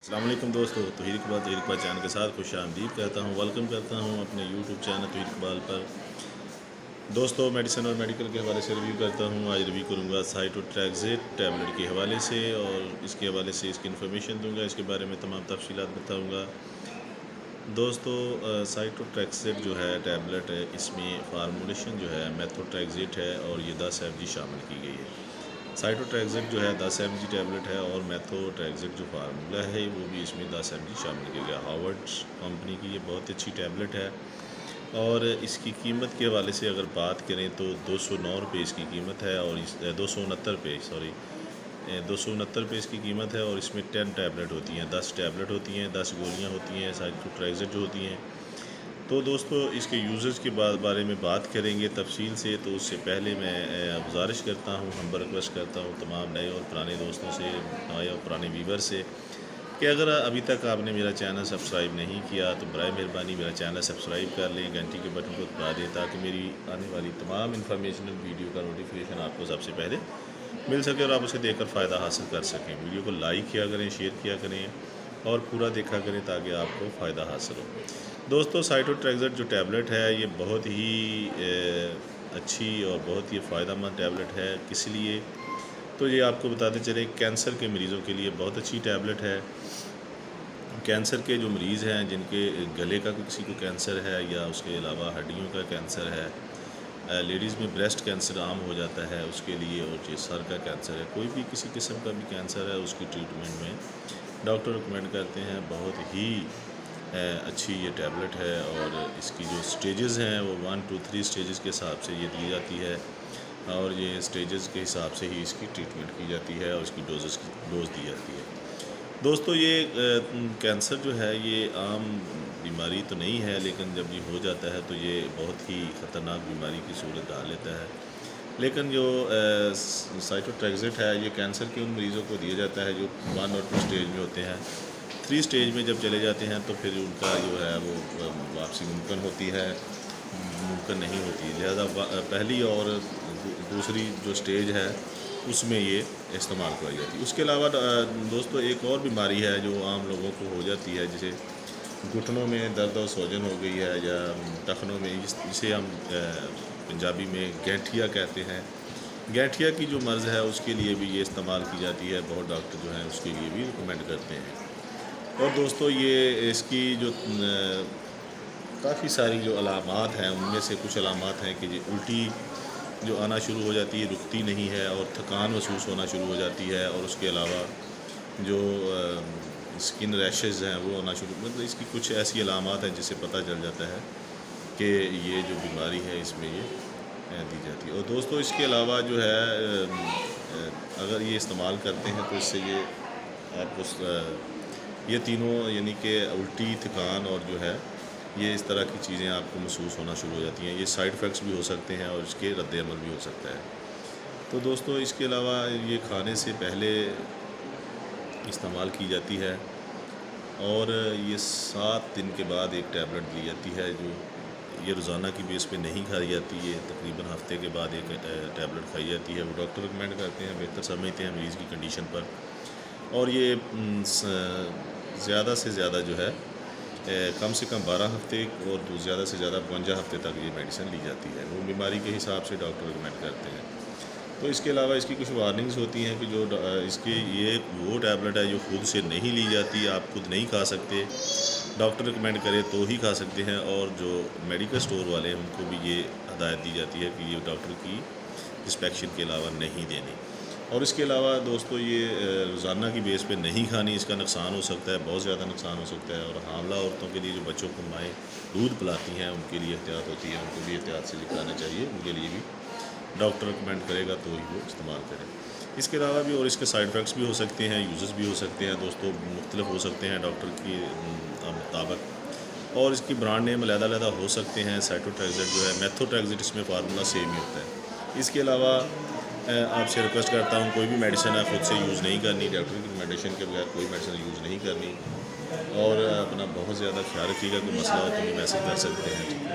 अस्सलाम वालेकुम दोस्तों, तौहीद इकबाल चैनल के साथ खुश आमदीद कहता हूँ, वेलकम करता हूँ अपने यूट्यूब चैनल तौहीद इकबाल पर। दोस्तों, मेडिसिन और मेडिकल के हवाले से रिव्यू करता हूँ। आज रिव्यू करूँगा साइटोट्रैक्सेट टैबलेट के हवाले से और इसके हवाले से इसकी इन्फॉर्मेशन दूँगा, इसके बारे में तमाम तफसीलात बताऊँगा। दोस्तों, साइटोट्रैक्सेट जो है टैबलेट है, इसमें फार्मूलेशन जो है मेथोट्रैक्सेट है और ये 10 mg शामिल की गई है। साइटोट्रैक्सेट जो है 10 mg टैबलेट है और मेथोट्रैक्सेट जो फार्मूला है वो भी इसमें 10 mg शामिल किया गया। हार्वर्ड कंपनी की ये बहुत अच्छी टैबलेट है और इसकी कीमत के हवाले से अगर बात करें तो 209 रुपये इसकी कीमत है और 269 रुपये 269 रुपये इसकी कीमत है और इसमें 10 टैबलेट होती हैं, 10 टैबलेट होती हैं, 10 गोलियाँ होती हैं साइटोट्रैक्सेट जो होती हैं। तो दोस्तों, इसके यूज़र्स के बारे में बात करेंगे तफसील से। तो उससे पहले मैं गुजारिश करता हूँ, हम्बल रिक्वेस्ट करता हूँ तमाम नए और पुराने दोस्तों से, नए और पुराने व्यूवर से, कि अगर अभी तक आपने मेरा चैनल सब्सक्राइब नहीं किया तो बराए मेहरबानी मेरा चैनल सब्सक्राइब कर लें, घंटी के बटन को दबा दें ताकि मेरी आने वाली तमाम इन्फॉर्मेशनल वीडियो का नोटिफिकेशन आपको सबसे पहले मिल सके और आप उसे देखकर फ़ायदा हासिल कर सकें। वीडियो को लाइक किया करें, शेयर किया करें और पूरा देखा करें ताकि आपको फ़ायदा हासिल हो। दोस्तों, साइटोट्रैक्सेट जो टैबलेट है ये बहुत ही अच्छी और बहुत ही फ़ायदेमंद टैबलेट है। किस लिए तो ये आपको बताते चले, कैंसर के मरीज़ों के लिए बहुत अच्छी टैबलेट है। कैंसर के जो मरीज़ हैं जिनके गले का किसी को कैंसर है या उसके अलावा हड्डियों का कैंसर है, लेडीज़ में ब्रेस्ट कैंसर आम हो जाता है उसके लिए, और जो सर का कैंसर है, कोई भी किसी किस्म का भी कैंसर है, उसकी ट्रीटमेंट में डॉक्टर रिकमेंड करते हैं। बहुत ही अच्छी ये टैबलेट है और इसकी जो स्टेजेस हैं वो 1 2 3 स्टेजेस के हिसाब से ये दी जाती है और ये स्टेजेस के हिसाब से ही इसकी ट्रीटमेंट की जाती है और इसकी डोज दी जाती है। दोस्तों, ये कैंसर जो है ये आम बीमारी तो नहीं है, लेकिन जब ये हो जाता है तो ये बहुत ही ख़तरनाक बीमारी की सूरत डाल लेता है। लेकिन जो साइटोट्रैक्सेट है ये कैंसर के उन मरीज़ों को दिया जाता है जो 1 और 2 स्टेज में होते हैं। 3 स्टेज में जब चले जाते हैं तो फिर उनका जो है वो वापसी मुमकिन होती है, मुमकिन नहीं होती। लिहाजा पहली और दूसरी जो स्टेज है उसमें ये इस्तेमाल कराई जाती है। उसके अलावा दोस्तों, एक और बीमारी है जो आम लोगों को हो जाती है, जैसे घुटनों में दर्द और सोजन हो गई है या टखनों में, जिसे हम पंजाबी में गैठिया कहते हैं। गैठिया की जो मर्ज़ है उसके लिए भी ये इस्तेमाल की जाती है। बहुत डॉक्टर जो हैं उसके लिए भी रिकमेंड करते हैं। और दोस्तों, ये इसकी जो काफ़ी सारी जो अलामात हैं उनमें से कुछ अलामात हैं कि जी उल्टी जो आना शुरू हो जाती है, रुकती नहीं है और थकान महसूस होना शुरू हो जाती है, और उसके अलावा जो स्किन रैशेज़ हैं वो आना शुरू, मतलब इसकी कुछ ऐसी अलामात हैं जिससे पता चल जाता है कि ये जो बीमारी है इसमें ये दी जाती है। और दोस्तों, इसके अलावा जो है अगर ये इस्तेमाल करते हैं तो इससे ये आपको ये तीनों यानी कि उल्टी, थकान और जो है ये इस तरह की चीज़ें आपको महसूस होना शुरू हो जाती हैं। ये साइड इफ़ेक्ट्स भी हो सकते हैं और इसके रद्द-ए-अमल भी हो सकता है। तो दोस्तों, इसके अलावा ये खाने से पहले इस्तेमाल की जाती है और ये 7 दिन के बाद एक टैबलेट दी जाती है, जो ये रोज़ाना की बेस पे नहीं खाई जाती। ये तकरीबन हफ़्ते के बाद एक टैबलेट खाई जाती है। वो डॉक्टर रिकमेंड करते हैं, बेहतर समझते हैं मरीज़ की कंडीशन पर। और ये ज़्यादा से ज़्यादा जो है कम से कम 12 हफ़्ते और ज़्यादा से ज़्यादा 52 हफ़्ते तक ये मेडिसिन ली जाती है। वो बीमारी के हिसाब से डॉक्टर रिकमेंड करते हैं। तो इसके अलावा इसकी कुछ वार्निंग्स होती हैं कि जो इसकी ये वो टैबलेट है जो खुद से नहीं ली जाती, आप खुद नहीं खा सकते, डॉक्टर रिकमेंड करे तो ही खा सकते हैं। और जो मेडिकल स्टोर वाले हैं उनको भी ये हदायत दी जाती है कि ये डॉक्टर की इंस्पेक्शन के अलावा नहीं देनी। और इसके अलावा दोस्तों, ये रोज़ाना की बेस पे नहीं खानी, इसका नुकसान हो सकता है, बहुत ज़्यादा नुकसान हो सकता है। और हामला औरतों के लिए जो बच्चों को माएँ दूध पिलाती हैं उनके लिए एहतियात होती है, उनको भी एहतियात से लिखाना चाहिए। उनके लिए भी डॉक्टर रिकमेंड करेगा तो ही वो इस्तेमाल करें। इसके अलावा भी और इसके साइड इफ़ेक्ट्स भी हो सकते हैं, यूजेस भी हो सकते हैं दोस्तों, मुख्तलिफ हो सकते हैं डॉक्टर की मुताबिक। और इसकी ब्रांड नेम अलग-अलग हो सकते हैं। साइटोट्रैक्सेट जो है, मेथोट्रैक्सेट, इसमें फार्मूला सेम ही होता है। इसके अलावा आपसे रिक्वेस्ट करता हूँ, कोई भी मेडिसिन है खुद से यूज़ नहीं करनी, डॉक्टर की रिकमेंडेशन के बगैर कोई मेडिसिन यूज़ नहीं करनी। और अपना बहुत ज़्यादा ख्याल रखिएगा, कोई मसला हो तो भी मैसेज कर सकते हैं।